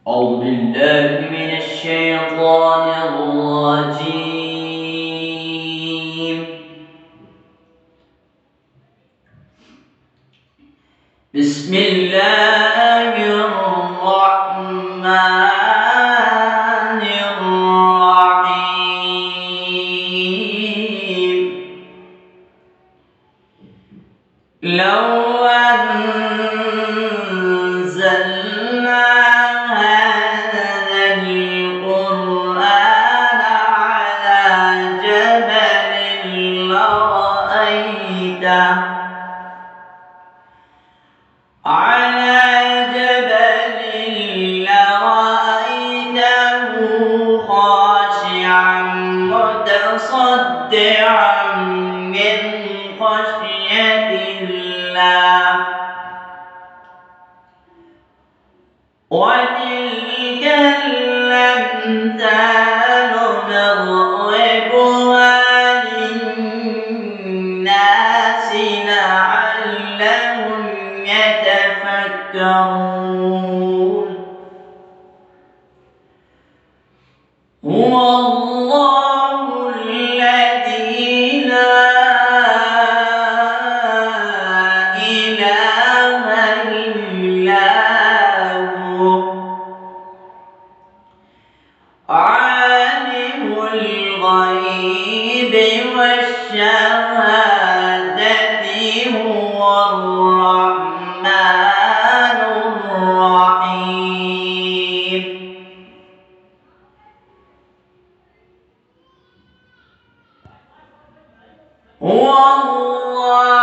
أعوذ بالله من الشيطان الرجيم. بسم الله الرحمن الرحيم. لو أنزلنا هذا القرآن على جبل لرأيته خاشعا متصدعا من خشية الله. وتلك الأمثال نضربها للناس لعلهم يتفكرون. هو الله الذي لا إله إلا هو عالم الغيب والشهادة هو الرحمن الرحيم. هو الله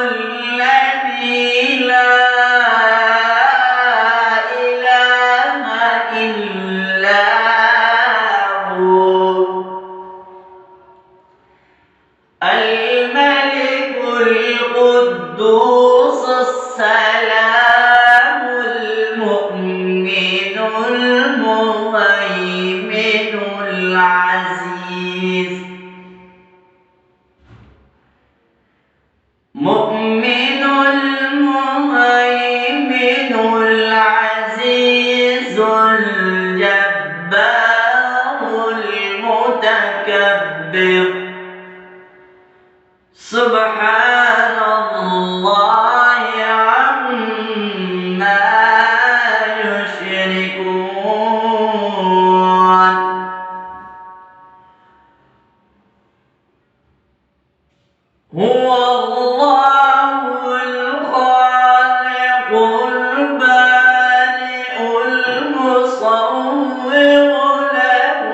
الذي لا إله إلا هو الملك القدوس السلام المؤمن المهيمن العزيز. مؤمن المهيمن العزيز الجبار المتكبر. سبحان الله عما يشركون. هو الله الخالق البارئ المصور له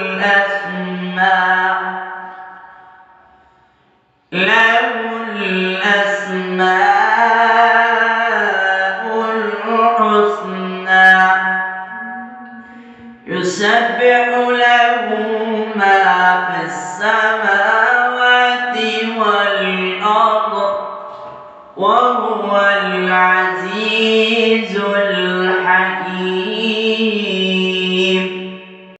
الأسماء الحسنى. يسبح له ما في السماوات والأرض وهو العزيز الحكيم.